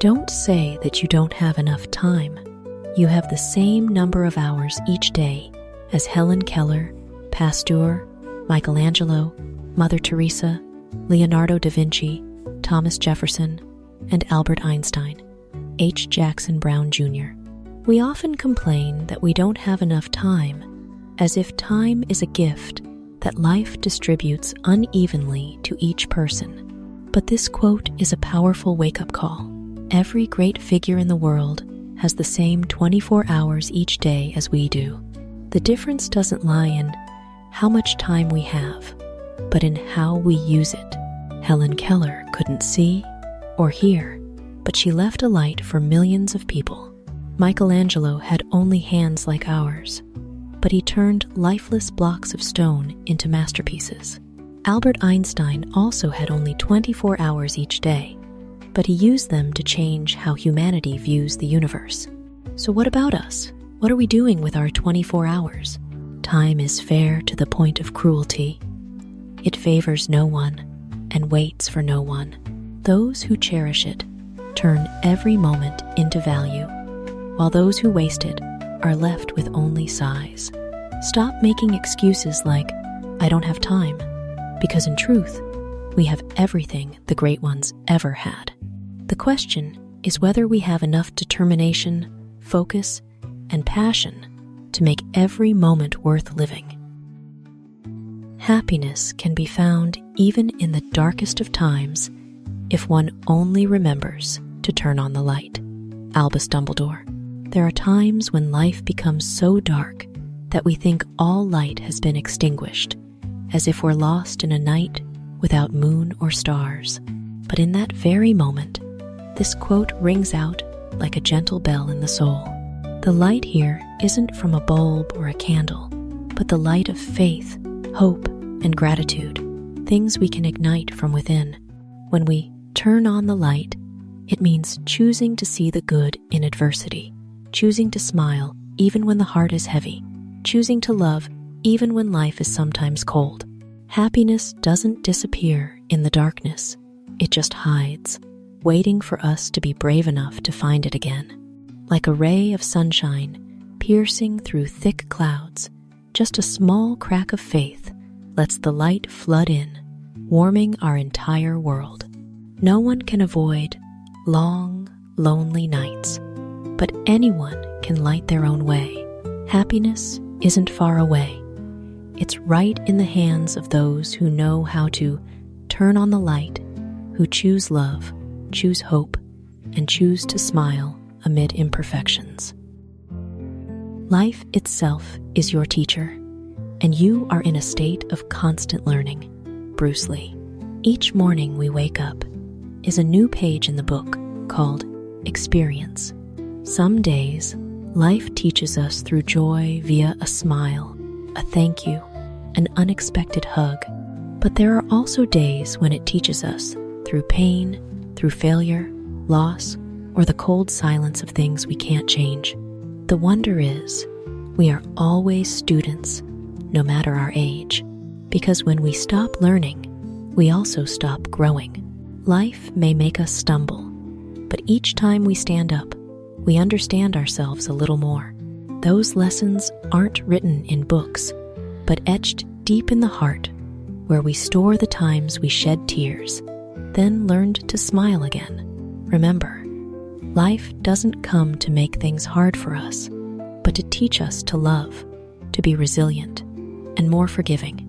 Don't say that you don't have enough time. You have the same number of hours each day as Helen Keller, Pasteur, Michelangelo, Mother Teresa, Leonardo da Vinci, Thomas Jefferson, and Albert Einstein, H. Jackson Brown Jr. We often complain that we don't have enough time, as if time is a gift that life distributes unevenly to each person. But this quote is a powerful wake-up call. Every great figure in the world has the same 24 hours each day as we do. The difference doesn't lie in how much time we have, but in how we use it. Helen Keller couldn't see or hear, but she left a light for millions of people. Michelangelo had only hands like ours, but he turned lifeless blocks of stone into masterpieces. Albert Einstein also had only 24 hours each day, but he used them to change how humanity views the universe. So what about us? What are we doing with our 24 hours? Time is fair to the point of cruelty. It favors no one and waits for no one. Those who cherish it turn every moment into value, while those who waste it are left with only sighs. Stop making excuses like, "I don't have time," because in truth, we have everything the great ones ever had. The question is whether we have enough determination, focus, and passion to make every moment worth living. Happiness can be found even in the darkest of times if one only remembers to turn on the light. Albus Dumbledore. There are times when life becomes so dark that we think all light has been extinguished, as if we're lost in a night without moon or stars. But in that very moment, this quote rings out like a gentle bell in the soul. The light here isn't from a bulb or a candle, but the light of faith, hope, and gratitude, things we can ignite from within. When we turn on the light, it means choosing to see the good in adversity, choosing to smile even when the heart is heavy, choosing to love even when life is sometimes cold. Happiness doesn't disappear in the darkness, it just hides, waiting for us to be brave enough to find it again. Like a ray of sunshine piercing through thick clouds, just a small crack of faith lets the light flood in, warming our entire world. No one can avoid long, lonely nights, but anyone can light their own way. Happiness isn't far away. It's right in the hands of those who know how to turn on the light, who choose love, choose hope, and choose to smile amid imperfections. Life itself is your teacher, and you are in a state of constant learning. Bruce Lee. Each morning we wake up is a new page in the book called Experience. Some days, life teaches us through joy via a smile, a thank you, an unexpected hug. But there are also days when it teaches us through pain, through failure, loss, or the cold silence of things we can't change. The wonder is, we are always students, no matter our age, because when we stop learning, we also stop growing. Life may make us stumble, but each time we stand up, we understand ourselves a little more. Those lessons aren't written in books, but etched deep in the heart, where we store the times we shed tears, then learned to smile again. Remember, life doesn't come to make things hard for us, but to teach us to love, to be resilient, and more forgiving.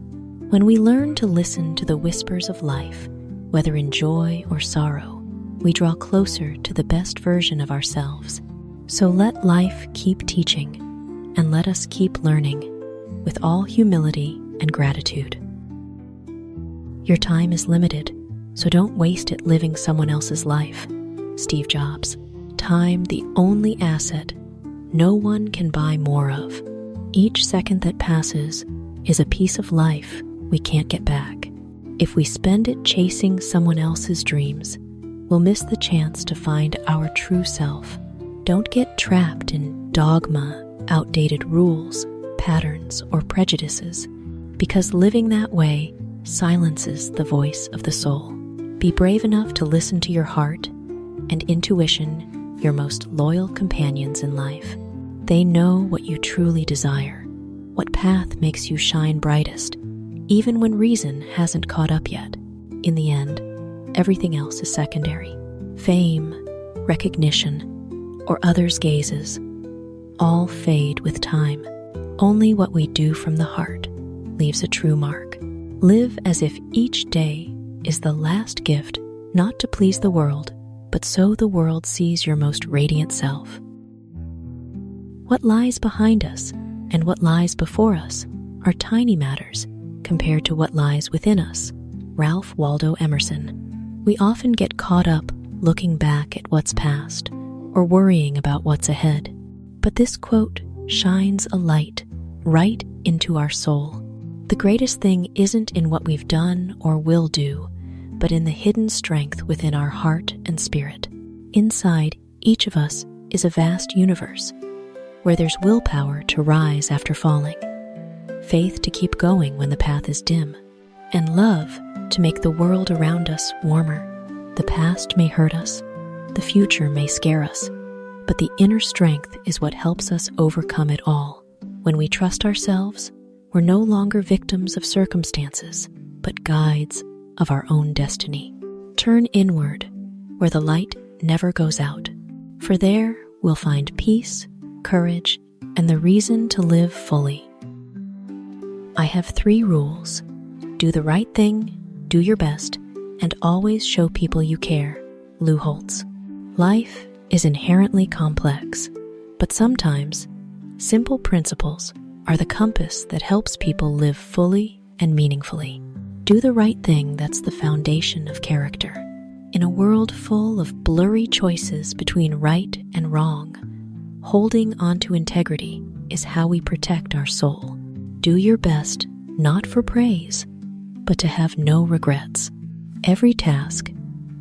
When we learn to listen to the whispers of life, whether in joy or sorrow, we draw closer to the best version of ourselves. So let life keep teaching, and let us keep learning with all humility and gratitude. Your time is limited, so don't waste it living someone else's life. Steve Jobs. Time, the only asset no one can buy more of. Each second that passes is a piece of life we can't get back. If we spend it chasing someone else's dreams, we'll miss the chance to find our true self. Don't get trapped in dogma, outdated rules, patterns, or prejudices, because living that way silences the voice of the soul. Be brave enough to listen to your heart, and intuition your most loyal companions in life. They know what you truly desire, what path makes you shine brightest, even when reason hasn't caught up yet. In the end, everything else is secondary. Fame, recognition, or others' gazes all fade with time. Only what we do from the heart leaves a true mark. Live as if each day is the last gift, not to please the world, but so the world sees your most radiant self. What lies behind us and what lies before us are tiny matters compared to what lies within us. Ralph Waldo Emerson. We often get caught up looking back at what's past or worrying about what's ahead. But this quote shines a light right into our soul. The greatest thing isn't in what we've done or will do, but in the hidden strength within our heart and spirit. Inside each of us is a vast universe where there's willpower to rise after falling, faith to keep going when the path is dim, and love to make the world around us warmer. The past may hurt us, the future may scare us, but the inner strength is what helps us overcome it all. When we trust ourselves, we're no longer victims of circumstances, but guides of our own destiny. Turn inward, where the light never goes out, for there we'll find peace, courage, and the reason to live fully. I have 3 rules. Do the right thing, do your best, and always show people you care. Holtz. Life is inherently complex, but sometimes simple principles are the compass that helps people live fully and meaningfully. Do the right thing, that's the foundation of character. In a world full of blurry choices between right and wrong, holding on to integrity is how we protect our soul. Do your best, not for praise, but to have no regrets. Every task,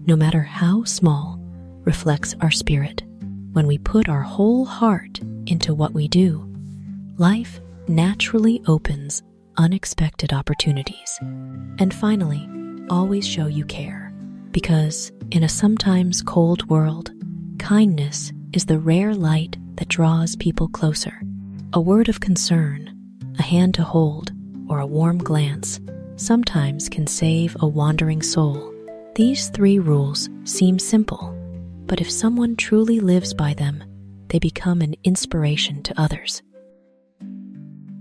no matter how small, reflects our spirit. When we put our whole heart into what we do, life naturally opens unexpected opportunities. And finally, always show you care, because in a sometimes cold world, kindness is the rare light that draws people closer. A word of concern, a hand to hold, or a warm glance sometimes can save a wandering soul. These 3 rules seem simple, but if someone truly lives by them, they become an inspiration to others.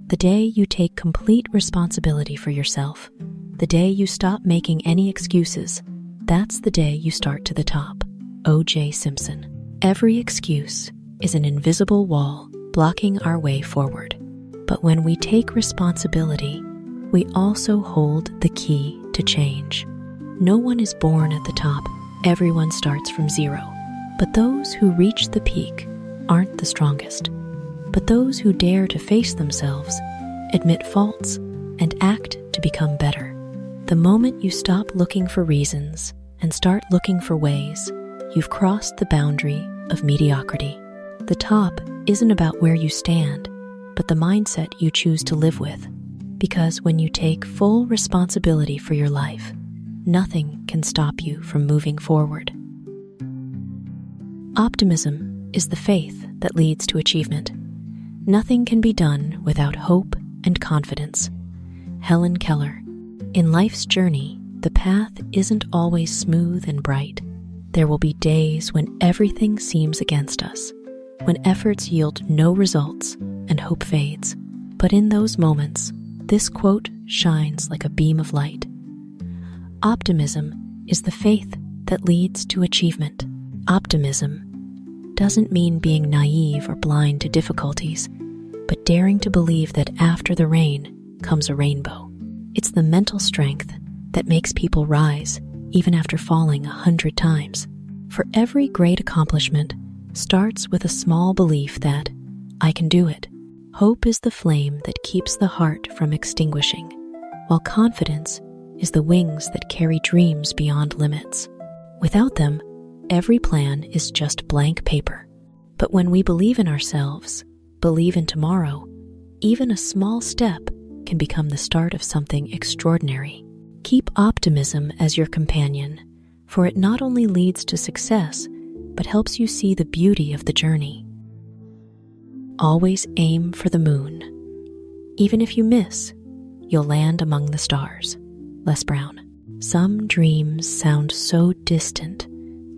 The day you take complete responsibility for yourself, the day you stop making any excuses, that's the day you start to the top. O.J. Simpson. Every excuse is an invisible wall blocking our way forward. But when we take responsibility, we also hold the key to change. No one is born at the top. Everyone starts from zero. But those who reach the peak aren't the strongest. But those who dare to face themselves, admit faults, and act to become better. The moment you stop looking for reasons and start looking for ways, you've crossed the boundary of mediocrity. The top isn't about where you stand, but the mindset you choose to live with. Because when you take full responsibility for your life, nothing can stop you from moving forward. Optimism is the faith that leads to achievement. Nothing can be done without hope and confidence. Helen Keller. In life's journey, the path isn't always smooth and bright. There will be days when everything seems against us, when efforts yield no results and hope fades. But in those moments, this quote shines like a beam of light. Optimism is the faith that leads to achievement. Optimism doesn't mean being naive or blind to difficulties, but daring to believe that after the rain comes a rainbow. It's the mental strength that makes people rise even after falling 100 times. For every great accomplishment starts with a small belief that I can do it. Hope is the flame that keeps the heart from extinguishing, while confidence is the wings that carry dreams beyond limits. Without them, every plan is just blank paper. But when we believe in ourselves, believe in tomorrow, even a small step can become the start of something extraordinary. Keep optimism as your companion, for it not only leads to success, but helps you see the beauty of the journey. Always aim for the moon. Even if you miss, you'll land among the stars. Les Brown. Some dreams sound so distant,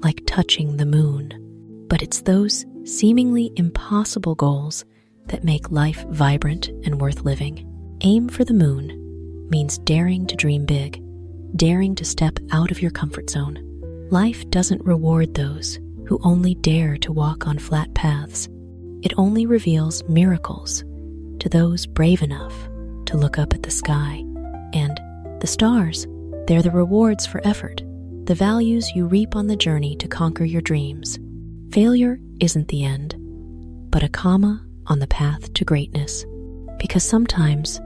like touching the moon, but it's those seemingly impossible goals that make life vibrant and worth living. Aim for the moon means daring to dream big, daring to step out of your comfort zone. Life doesn't reward those who only dare to walk on flat paths. It only reveals miracles to those brave enough to look up at the sky. And the stars, they're the rewards for effort, the values you reap on the journey to conquer your dreams. Failure isn't the end, but a comma on the path to greatness. Because sometimes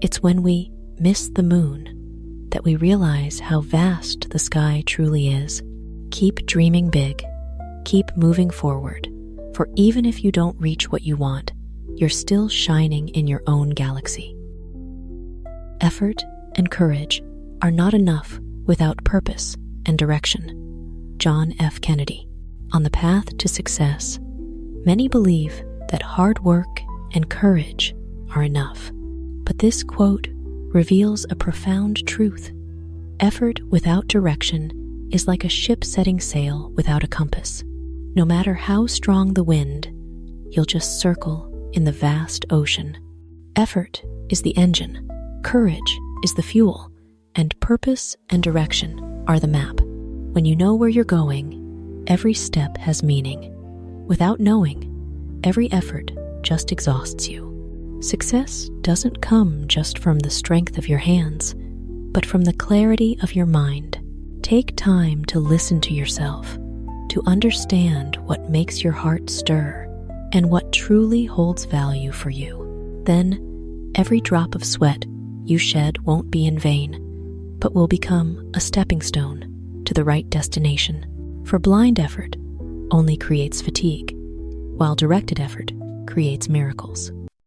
it's when we miss the moon that we realize how vast the sky truly is. Keep dreaming big. Keep moving forward. For even if you don't reach what you want, you're still shining in your own galaxy. Effort and courage are not enough without purpose and direction. John F. Kennedy. On the path to success, many believe that hard work and courage are enough. But this quote reveals a profound truth. Effort without direction is like a ship setting sail without a compass. No matter how strong the wind, you'll just circle in the vast ocean. Effort is the engine, courage is the fuel, and purpose and direction are the map. When you know where you're going, every step has meaning. Without knowing, every effort just exhausts you. Success doesn't come just from the strength of your hands, but from the clarity of your mind. Take time to listen to yourself, to understand what makes your heart stir and what truly holds value for you. Then, every drop of sweat you shed won't be in vain, but will become a stepping stone to the right destination. For blind effort only creates fatigue, while directed effort creates miracles.